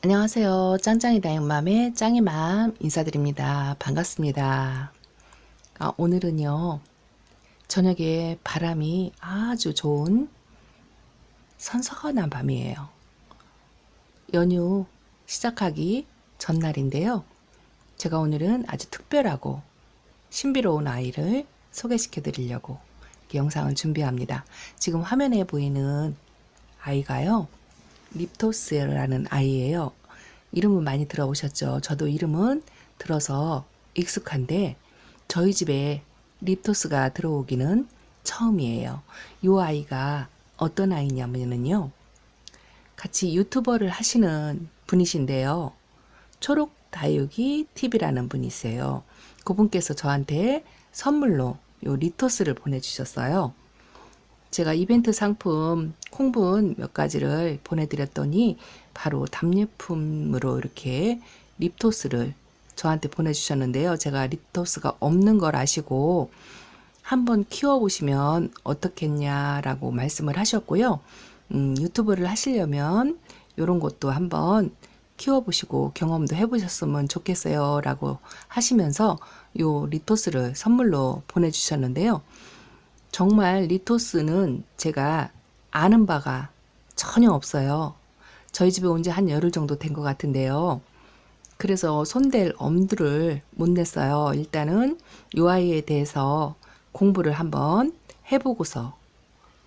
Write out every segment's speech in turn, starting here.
안녕하세요. 짱짱이 다육맘의 짱이맘 인사드립니다. 반갑습니다. 오늘은요, 저녁에 바람이 아주 좋은 선선한 밤이에요. 연휴 시작하기 전날인데요. 제가 오늘은 아주 특별하고 신비로운 아이를 소개시켜 드리려고 영상을 준비합니다. 지금 화면에 보이는 아이가요, 립토스라는 아이예요. 이름은 많이 들어보셨죠? 저도 이름은 들어서 익숙한데 저희 집에 립토스가 들어오기는 처음이에요. 이 아이가 어떤 아이냐면요, 같이 유튜버를 하시는 분이신데요. 초록 다육이 TV라는 분이세요. 그분께서 저한테 선물로 요 리토스를 보내주셨어요. 제가 이벤트 상품 콩분 몇 가지를 보내드렸더니 바로 답례품으로 이렇게 립토스를 저한테 보내주셨는데요. 제가 립토스가 없는 걸 아시고 한번 키워보시면 어떻겠냐라고 말씀을 하셨고요. 유튜브를 하시려면 이런 것도 한번 키워보시고 경험도 해보셨으면 좋겠어요 라고 하시면서 요 리토스를 선물로 보내주셨는데요. 정말 리토스는 제가 아는 바가 전혀 없어요. 저희 집에 온 지 한 열흘 정도 된 것 같은데요. 그래서 손댈 엄두를 못 냈어요. 일단은 이 아이에 대해서 공부를 한번 해보고서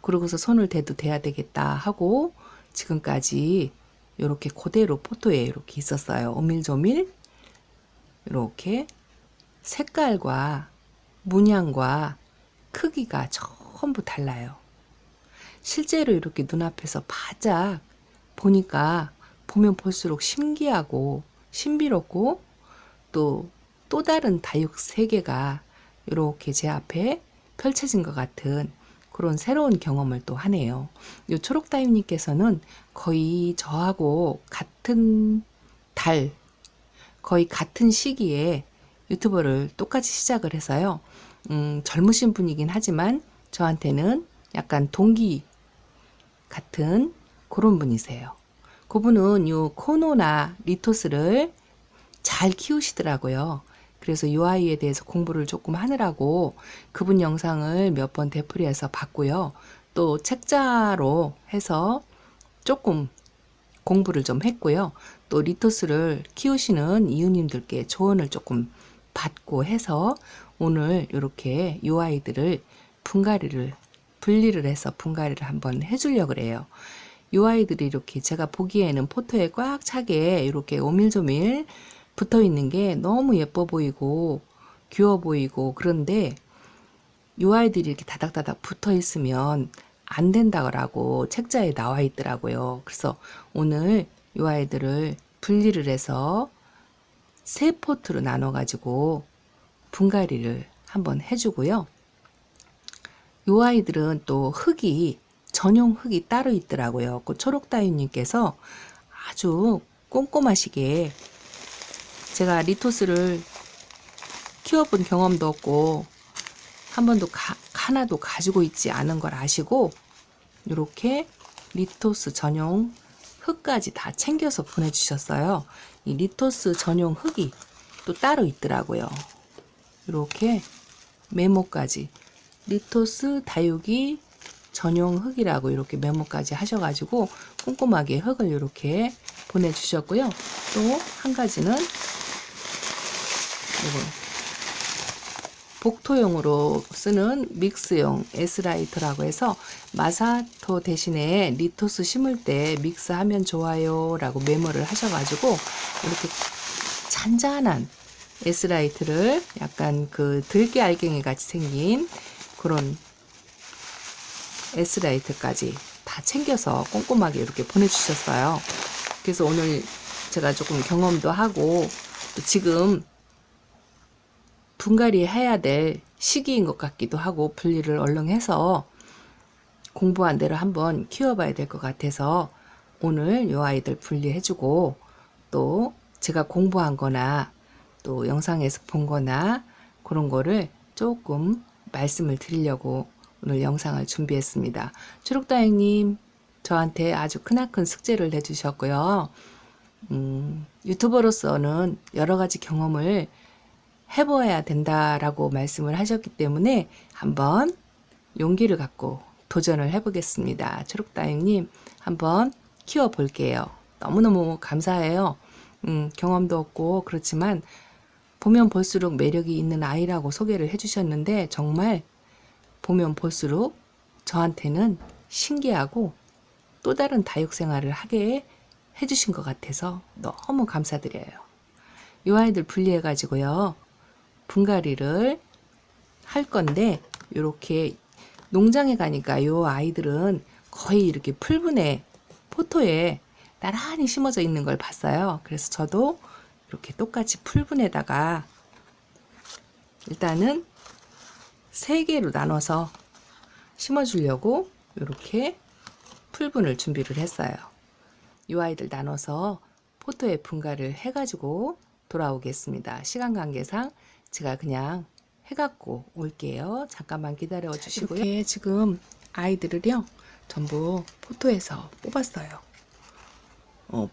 그러고서 손을 대도 돼야 되겠다 하고 지금까지 이렇게 그대로 포토에 이렇게 있었어요. 오밀조밀 이렇게 색깔과 문양과 크기가 전부 달라요. 실제로 이렇게 눈앞에서 바짝 보니까 보면 볼수록 신기하고 신비롭고 또 다른 다육 세계가 이렇게 제 앞에 펼쳐진 것 같은 그런 새로운 경험을 또 하네요. 이 초록다육님께서는 거의 저하고 같은 달, 거의 같은 시기에 유튜버를 똑같이 시작을 해서요. 젊으신 분이긴 하지만 저한테는 약간 동기 같은 그런 분이세요. 그분은 요 코노나 리토스를 잘 키우시더라고요. 그래서 이 아이에 대해서 공부를 조금 하느라고 그분 영상을 몇 번 되풀이해서 봤고요. 또 책자로 해서 조금 공부를 좀 했고요. 또 리토스를 키우시는 이웃님들께 조언을 조금 받고 해서 오늘 이렇게 이 아이들을 분리를 해서 분갈이를 한번 해주려고 그래요. 이 아이들이 이렇게 제가 보기에는 포토에 꽉 차게 이렇게 오밀조밀 붙어 있는 게 너무 예뻐 보이고 귀여워 보이고, 그런데 이 아이들이 이렇게 다닥다닥 붙어 있으면 안 된다고 책자에 나와 있더라고요. 그래서 오늘 이 아이들을 분리를 해서 세 포트로 나눠 가지고 분갈이를 한번 해주고요. 이 아이들은 또 흙이 전용 흙이 따로 있더라고요. 그 초록다육님께서 아주 꼼꼼하시게, 제가 리토스를 키워본 경험도 없고 한 번도 하나도 가지고 있지 않은 걸 아시고 이렇게 리토스 전용 흙까지 다 챙겨서 보내주셨어요. 이 리토스 전용 흙이 또 따로 있더라고요. 이렇게 메모까지 리토스 다육이 전용 흙이라고 이렇게 메모까지 하셔가지고 꼼꼼하게 흙을 이렇게 보내주셨고요. 또 한 가지는 이거 복토용으로 쓰는 믹스용 S라이트라고 해서 마사토 대신에 리토스 심을 때 믹스하면 좋아요 라고 메모를 하셔가지고 이렇게 잔잔한 S라이트를 약간 그 들깨 알갱이 같이 생긴 그런 S라이트까지 다 챙겨서 꼼꼼하게 이렇게 보내주셨어요. 그래서 오늘 제가 조금 경험도 하고 또 지금 분갈이 해야 될 시기인 것 같기도 하고 분리를 얼른 해서 공부한 대로 한번 키워봐야 될 것 같아서 오늘 이 아이들 분리해주고 또 제가 공부한 거나 또 영상에서 본 거나 그런 거를 조금 말씀을 드리려고 오늘 영상을 준비했습니다. 초록다육님 저한테 아주 크나큰 숙제를 내주셨고요. 유튜버로서는 여러 가지 경험을 해보아야 된다라고 말씀을 하셨기 때문에 한번 용기를 갖고 도전을 해보겠습니다. 초록다임님 한번 키워볼게요. 너무너무 감사해요. 경험도 없고 그렇지만 보면 볼수록 매력이 있는 아이라고 소개를 해주셨는데 정말 보면 볼수록 저한테는 신기하고 또 다른 다육생활을 하게 해주신 것 같아서 너무 감사드려요. 이 아이들 분리해 가지고요 분갈이를 할 건데 이렇게 농장에 가니까 이 아이들은 거의 이렇게 풀분에 포토에 나란히 심어져 있는 걸 봤어요. 그래서 저도 이렇게 똑같이 풀분에다가 일단은 3개로 나눠서 심어주려고 이렇게 풀분을 준비를 했어요. 이 아이들 나눠서 포토에 분갈이를 해가지고 돌아오겠습니다. 시간 관계상 제가 그냥 해갖고 올게요. 잠깐만 기다려 주시고요. 이렇게 지금 아이들을요 전부 포토에서 뽑았어요.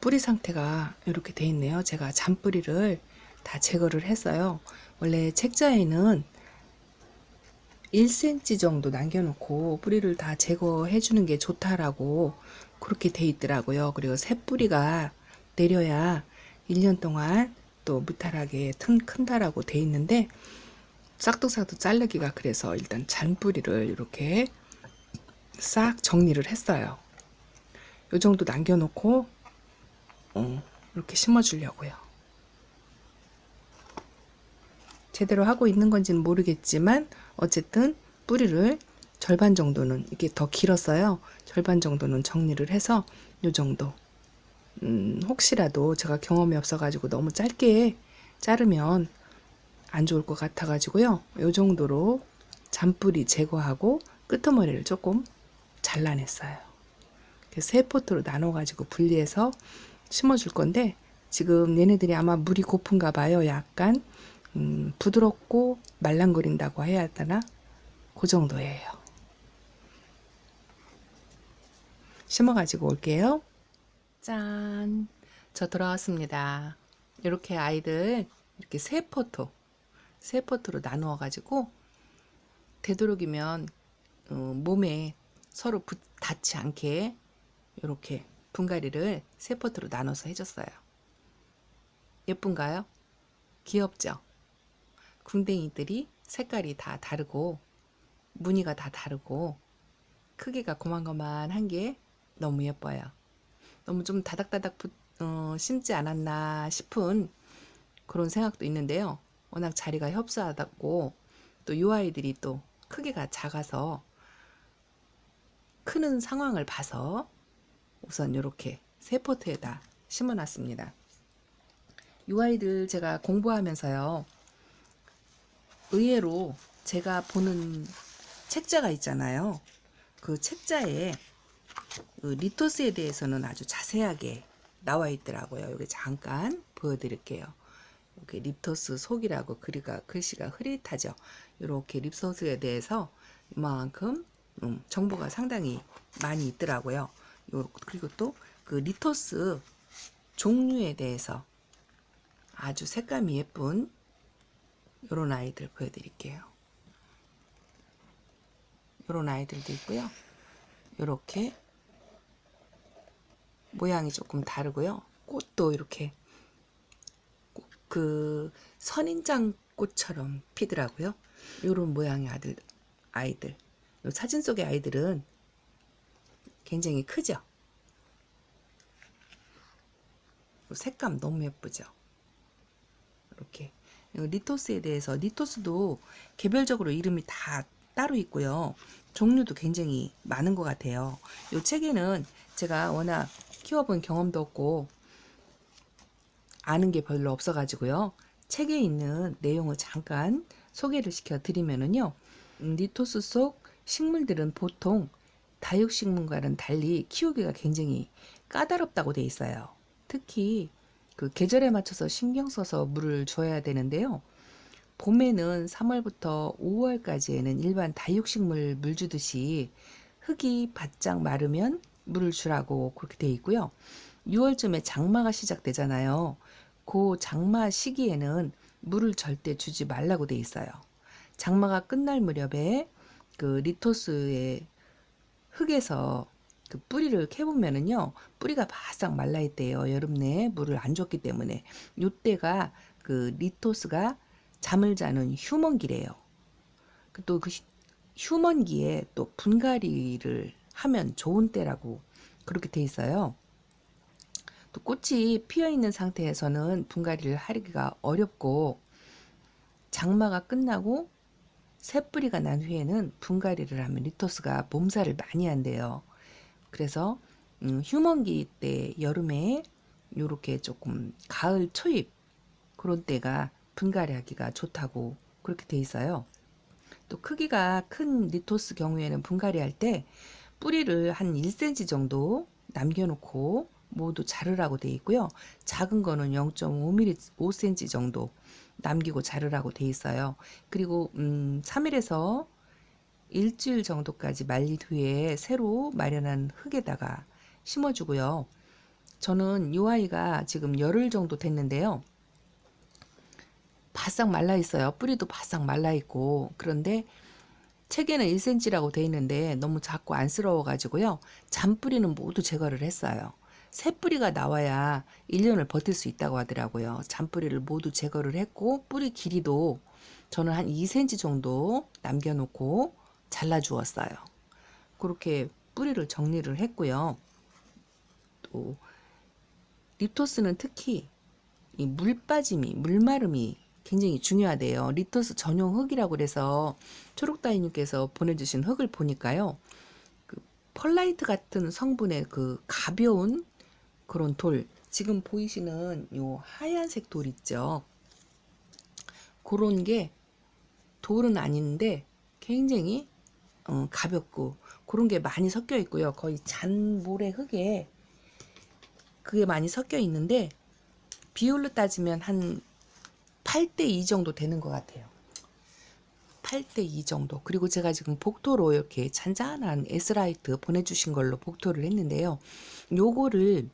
뿌리 상태가 이렇게 돼 있네요. 제가 잔뿌리를 다 제거를 했어요. 원래 책자에는 1cm 정도 남겨놓고 뿌리를 다 제거해 주는 게 좋다라고 그렇게 돼 있더라고요. 그리고 새 뿌리가 내려야 1년 동안 또 무탈하게 큰다라고 돼 있는데 싹둑싹둑 자르기가 그래서 일단 잔뿌리를 이렇게 싹 정리를 했어요. 요 정도 남겨놓고 이렇게 심어 주려고요. 제대로 하고 있는 건지는 모르겠지만 어쨌든 뿌리를 절반 정도는 이게 더 길었어요. 절반 정도는 정리를 해서 요 정도 혹시라도 제가 경험이 없어 가지고 너무 짧게 자르면 안 좋을 것 같아 가지고요. 요 정도로 잔뿌리 제거하고 끄트머리를 조금 잘라냈어요. 세 포트로 나눠 가지고 분리해서 심어 줄 건데 지금 얘네들이 아마 물이 고픈가 봐요. 약간 부드럽고 말랑거린다고 해야 하나? 그 정도예요. 심어 가지고 올게요. 짠! 저 돌아왔습니다. 이렇게 아이들 이렇게 세 포트로 나누어 가지고 되도록이면 몸에 서로 닿지 않게 이렇게 분갈이를 세 포트로 나눠서 해줬어요. 예쁜가요? 귀엽죠? 궁뎅이들이 색깔이 다 다르고 무늬가 다 다르고 크기가 고만고만한 게 너무 예뻐요. 너무 좀 다닥다닥 심지 않았나 싶은 그런 생각도 있는데요. 워낙 자리가 협소하다고 또 이 아이들이 또 크기가 작아서 크는 상황을 봐서 우선 이렇게 세 포트에다 심어 놨습니다. 이 아이들 제가 공부하면서요 의외로 제가 보는 책자가 있잖아요. 그 책자에 리토스에 대해서는 아주 자세하게 나와 있더라고요. 여기 잠깐 보여드릴게요. 이렇게 리토스 속이라고 글씨가 흐릿하죠. 이렇게 리토스에 대해서 이만큼 정보가 상당히 많이 있더라고요. 그리고 또 그 리토스 종류에 대해서 아주 색감이 예쁜 이런 아이들 보여드릴게요. 이런 아이들도 있고요. 이렇게 모양이 조금 다르고요. 꽃도 이렇게 그 선인장 꽃처럼 피더라고요. 이런 모양의 아이들. 이 사진 속의 아이들은 굉장히 크죠. 색감 너무 예쁘죠. 이렇게 리토스에 대해서 리토스도 개별적으로 이름이 다 따로 있고요. 종류도 굉장히 많은 것 같아요. 이 책에는 제가 워낙 키워본 경험도 없고 아는 게 별로 없어 가지고요. 책에 있는 내용을 잠깐 소개를 시켜 드리면은요. 리토스 속 식물들은 보통 다육식물과는 달리 키우기가 굉장히 까다롭다고 돼 있어요. 특히 그 계절에 맞춰서 신경 써서 물을 줘야 되는데요. 봄에는 3월부터 5월까지에는 일반 다육식물 물 주듯이 흙이 바짝 마르면 물을 주라고 그렇게 돼 있고요. 6월쯤에 장마가 시작되잖아요. 그 장마 시기에는 물을 절대 주지 말라고 돼 있어요. 장마가 끝날 무렵에 그 리토스의 흙에서 그 뿌리를 캐보면은요, 뿌리가 바싹 말라 있대요. 여름 내에 물을 안 줬기 때문에. 요때가 그 리토스가 잠을 자는 휴먼기래요. 또 그 휴먼기에 또 분갈이를 하면 좋은 때라고 그렇게 돼 있어요. 또 꽃이 피어 있는 상태에서는 분갈이를 하기가 어렵고, 장마가 끝나고 새뿌리가 난 후에는 분갈이를 하면 리토스가 몸살을 많이 한대요. 그래서 휴먼기 때 여름에 요렇게 조금 가을 초입 그런 때가 분갈이 하기가 좋다고 그렇게 돼 있어요. 또 크기가 큰 리토스 경우에는 분갈이 할 때 뿌리를 한 1cm 정도 남겨놓고 모두 자르라고 돼 있고요. 작은 거는 0.5mm, 5cm 정도 남기고 자르라고 돼 있어요. 그리고 3일에서 일주일 정도까지 말린 후에 새로 마련한 흙에다가 심어주고요. 저는 이 아이가 지금 열흘 정도 됐는데요. 바싹 말라 있어요. 뿌리도 바싹 말라 있고. 그런데 책에는 1cm라고 돼 있는데 너무 작고 안쓰러워 가지고요. 잔뿌리는 모두 제거를 했어요. 새 뿌리가 나와야 1년을 버틸 수 있다고 하더라고요. 잔뿌리를 모두 제거를 했고, 뿌리 길이도 저는 한 2cm 정도 남겨놓고 잘라 주었어요. 그렇게 뿌리를 정리를 했고요. 또 리토스는 특히 이 물 빠짐이, 물 마름이 굉장히 중요하대요. 리토스 전용 흙이라고 그래서 초록다이님께서 보내주신 흙을 보니까요, 그 펄라이트 같은 성분의 그 가벼운 그런 돌, 지금 보이시는 요 하얀색 돌 있죠. 그런 게 돌은 아닌데 굉장히 가볍고 그런 게 많이 섞여 있고요. 거의 잔모래 흙에 그게 많이 섞여 있는데 비율로 따지면 한 8대2 정도 되는 것 같아요. 8대2 정도. 그리고 제가 지금 복토로 이렇게 잔잔한 에스라이트 보내주신 걸로 복토를 했는데요. 요거를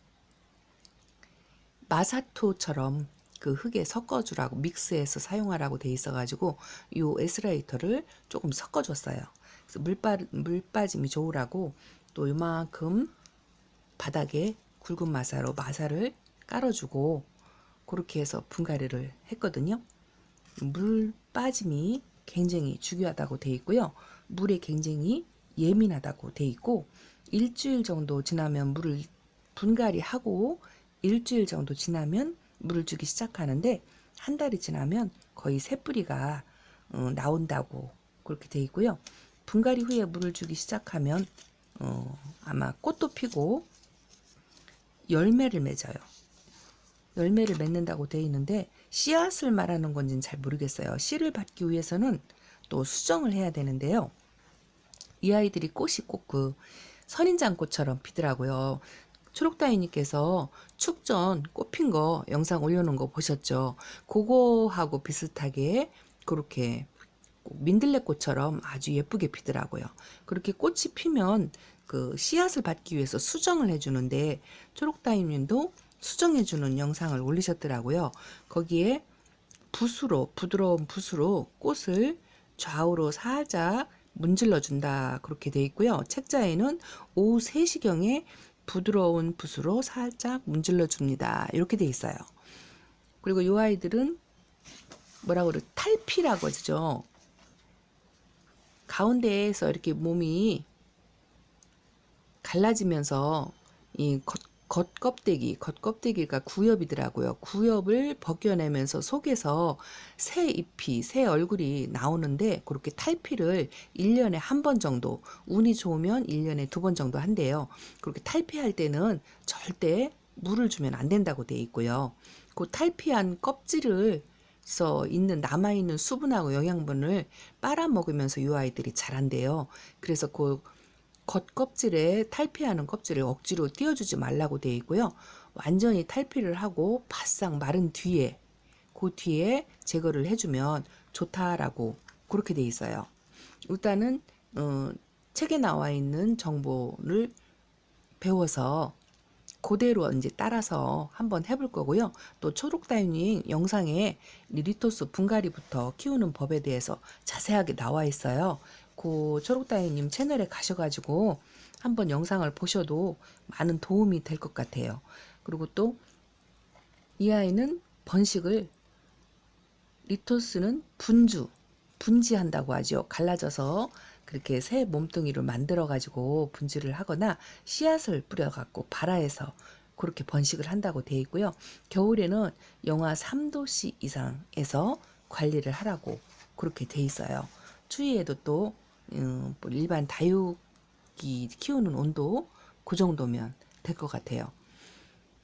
마사토처럼 그 흙에 섞어주라고, 믹스해서 사용하라고 돼 있어가지고 요 에스라이터를 조금 섞어줬어요. 그래서 물 빠짐이 좋으라고 또 요만큼 바닥에 굵은 마사로 마사를 깔아주고 그렇게 해서 분갈이를 했거든요. 물 빠짐이 굉장히 중요하다고 돼 있고요. 물에 굉장히 예민하다고 돼 있고, 일주일 정도 지나면 물을 분갈이하고 일주일 정도 지나면 물을 주기 시작하는데, 한 달이 지나면 거의 새뿌리가 나온다고 그렇게 돼 있고요. 분갈이 후에 물을 주기 시작하면 아마 꽃도 피고 열매를 맺어요. 열매를 맺는다고 되어 있는데 씨앗을 말하는 건지는 잘 모르겠어요. 씨를 받기 위해서는 또 수정을 해야 되는데요. 이 아이들이 꽃이 꼭 그 선인장꽃처럼 피더라고요. 초록다이님께서 축전 꽃 핀 거 영상 올려놓은 거 보셨죠? 그거하고 비슷하게 그렇게 민들레꽃처럼 아주 예쁘게 피더라고요. 그렇게 꽃이 피면 그 씨앗을 받기 위해서 수정을 해주는데, 초록다이님도 수정해주는 영상을 올리셨더라고요. 거기에 붓으로, 부드러운 붓으로 꽃을 좌우로 살짝 문질러 준다 그렇게 돼 있고요. 책자에는 오후 3시경에 부드러운 붓으로 살짝 문질러 줍니다 이렇게 돼 있어요. 그리고 이 아이들은 뭐라고 그래, 탈피라고 하죠. 가운데에서 이렇게 몸이 갈라지면서 이 겉껍데기가 구엽이더라고요. 구엽을 벗겨내면서 속에서 새 잎이, 새 얼굴이 나오는데, 그렇게 탈피를 1년에 한 번 정도, 운이 좋으면 1년에 2번 정도 한대요. 그렇게 탈피할 때는 절대 물을 주면 안 된다고 돼 있고요. 그 탈피한 껍질을 서 있는 남아있는 수분하고 영양분을 빨아먹으면서 이 아이들이 자란대요. 그래서 그 겉껍질에 탈피하는 껍질을 억지로 띄워주지 말라고 되어 있고요. 완전히 탈피를 하고 바싹 마른 뒤에, 그 뒤에 제거를 해주면 좋다라고 그렇게 되어 있어요. 일단은 책에 나와 있는 정보를 배워서 그대로 이제 따라서 한번 해볼 거고요. 또 초록다육님 영상에 리토스 분갈이부터 키우는 법에 대해서 자세하게 나와 있어요. 그 초록다육님 채널에 가셔가지고 한번 영상을 보셔도 많은 도움이 될 것 같아요. 그리고 또 이 아이는 번식을, 리토스는 분지한다고 하죠. 갈라져서 그렇게 새 몸뚱이를 만들어 가지고 분지를 하거나 씨앗을 뿌려 갖고 발화해서 그렇게 번식을 한다고 되어 있고요. 겨울에는 영하 3도씨 이상에서 관리를 하라고 그렇게 돼 있어요. 추위에도 또 뭐 일반 다육이 키우는 온도 그 정도면 될 것 같아요.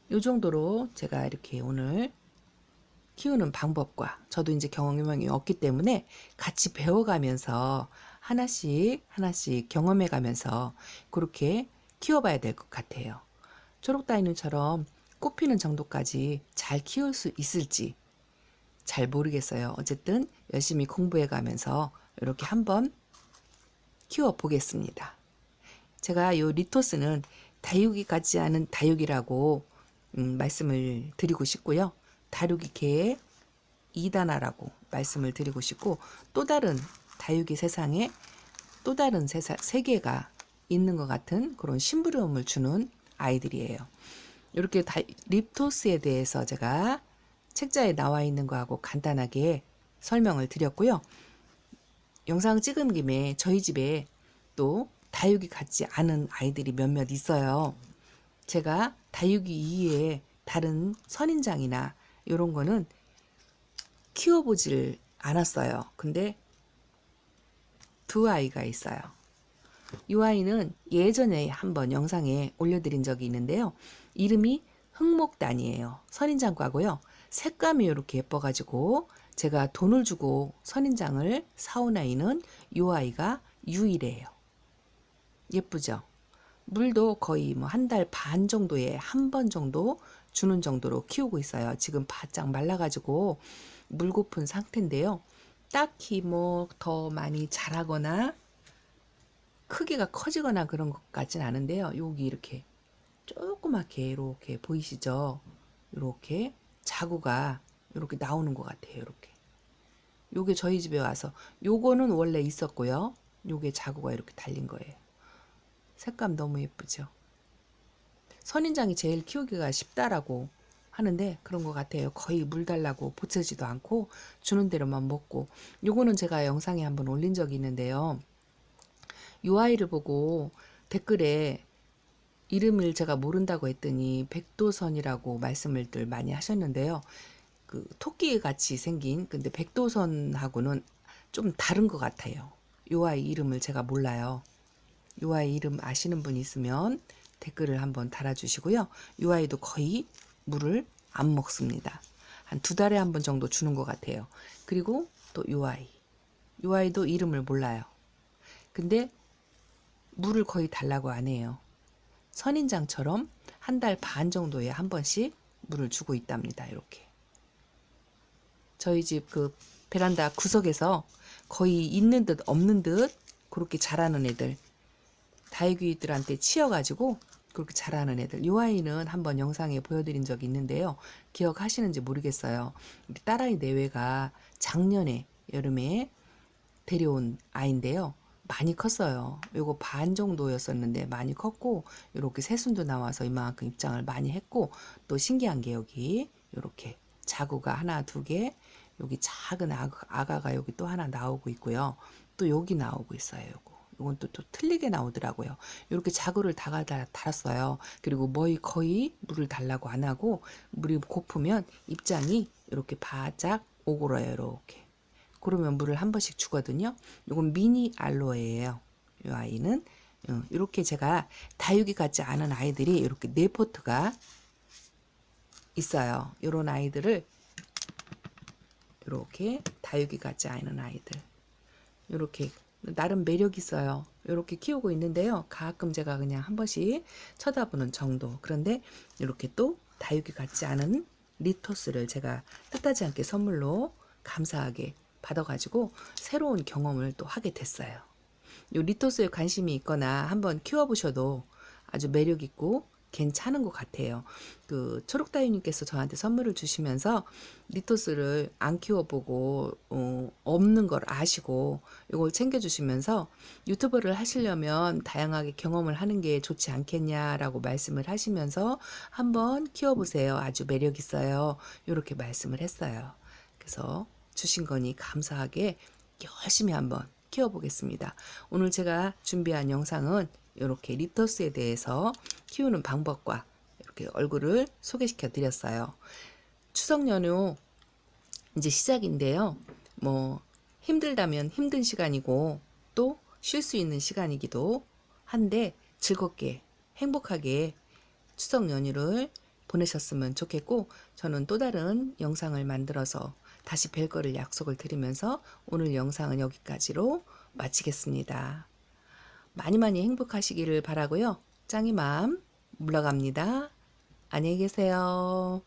이 정도로 제가 이렇게 오늘 키우는 방법과 저도 이제 경험이 없기 때문에 같이 배워가면서 하나씩 하나씩 경험해 가면서 그렇게 키워봐야 될 것 같아요. 초록다이는처럼 꽃피는 정도까지 잘 키울 수 있을지 잘 모르겠어요. 어쨌든 열심히 공부해 가면서 이렇게 한번 키워 보겠습니다. 제가 요 리토스는 다육이 같지 않은 다육이라고 말씀을 드리고 싶고요. 다육이 계의 2단아라고 말씀을 드리고 싶고, 또 다른 다육이 세상에 또 다른 세계가 있는 것 같은 그런 심부름을 주는 아이들이에요. 이렇게 리토스에 대해서 제가 책자에 나와 있는 거하고 간단하게 설명을 드렸고요. 영상 찍은 김에 저희 집에 또 다육이 같지 않은 아이들이 몇몇 있어요. 제가 다육이 이외에 다른 선인장이나 이런 거는 키워보질 않았어요. 근데 두 아이가 있어요. 이 아이는 예전에 한번 영상에 올려드린 적이 있는데요. 이름이 흑목단이에요. 선인장과고요. 색감이 이렇게 예뻐가지고 제가 돈을 주고 선인장을 사온 아이는 이 아이가 유일해요. 예쁘죠? 물도 거의 뭐 한 달 반 정도에 한 번 정도 주는 정도로 키우고 있어요. 지금 바짝 말라가지고 물고픈 상태인데요. 딱히 뭐 더 많이 자라거나 크기가 커지거나 그런 것 같진 않은데요. 여기 이렇게 조그맣게 이렇게 보이시죠? 이렇게 자구가 이렇게 나오는 것 같아요. 이렇게. 요게 저희 집에 와서 요거는 원래 있었고요. 요게 자구가 이렇게 달린 거예요. 색감 너무 예쁘죠? 선인장이 제일 키우기가 쉽다라고 하는데 그런 것 같아요. 거의 물 달라고 보채지도 않고 주는 대로만 먹고. 요거는 제가 영상에 한번 올린 적이 있는데요. 요 아이를 보고 댓글에 이름을 제가 모른다고 했더니 백도선이라고 말씀을들 많이 하셨는데요. 그 토끼 같이 생긴, 근데 백도선하고는 좀 다른 것 같아요. 요 아이 이름을 제가 몰라요. 요 아이 이름 아시는 분 있으면 댓글을 한번 달아주시고요. 요 아이도 거의 물을 안 먹습니다. 한 2달에 한 번 정도 주는 것 같아요. 그리고 또 요 아이. 요 아이도 이름을 몰라요. 근데 물을 거의 달라고 안 해요. 선인장처럼 한 달 반 정도에 한 번씩 물을 주고 있답니다. 이렇게. 저희 집 그 베란다 구석에서 거의 있는 듯 없는 듯 그렇게 자라는 애들, 다육이들한테 치여가지고 그렇게 자라는 애들. 이 아이는 한번 영상에 보여드린 적이 있는데요. 기억하시는지 모르겠어요. 딸아이 내외가 작년에 여름에 데려온 아이인데요. 많이 컸어요. 요거 반 정도였었는데 많이 컸고, 요렇게 새순도 나와서 이만큼 입장을 많이 했고, 또 신기한 게 여기 요렇게 자구가 하나 두 개, 여기 작은 아가가 여기 또 하나 나오고 있고요. 또 여기 나오고 있어요. 요건 또 틀리게 나오더라고요. 이렇게 자구를 다 달았어요. 그리고 거의 물을 달라고 안 하고, 물이 고프면 입장이 이렇게 바짝 오그러요. 이렇게. 그러면 물을 한 번씩 주거든요. 이건 미니 알로에예요. 이 아이는 이렇게 제가 다육이 같지 않은 아이들이 이렇게 4포트가 있어요. 이런 아이들을 이렇게 다육이 같지 않은 아이들 이렇게 나름 매력 있어요. 이렇게 키우고 있는데요. 가끔 제가 그냥 한 번씩 쳐다보는 정도. 그런데 이렇게 또 다육이 같지 않은 리토스를 제가 뜻하지 않게 선물로 감사하게 받아가지고 새로운 경험을 또 하게 됐어요. 요 리토스에 관심이 있거나 한번 키워보셔도 아주 매력있고 괜찮은 것 같아요. 그 초록다유님께서 저한테 선물을 주시면서 리토스를 안 키워보고 없는 걸 아시고 이걸 챙겨주시면서 유튜버를 하시려면 다양하게 경험을 하는 게 좋지 않겠냐라고 말씀을 하시면서 한번 키워보세요. 아주 매력 있어요. 이렇게 말씀을 했어요. 그래서 주신 거니 감사하게 열심히 한번 키워보겠습니다. 오늘 제가 준비한 영상은 이렇게 리토스에 대해서 키우는 방법과 이렇게 얼굴을 소개시켜 드렸어요. 추석 연휴 이제 시작인데요. 뭐 힘들다면 힘든 시간이고 또 쉴 수 있는 시간이기도 한데 즐겁게 행복하게 추석 연휴를 보내셨으면 좋겠고, 저는 또 다른 영상을 만들어서 다시 뵐 거를 약속을 드리면서 오늘 영상은 여기까지로 마치겠습니다. 많이 많이 행복하시기를 바라고요. 짱이맘 물러갑니다. 안녕히 계세요.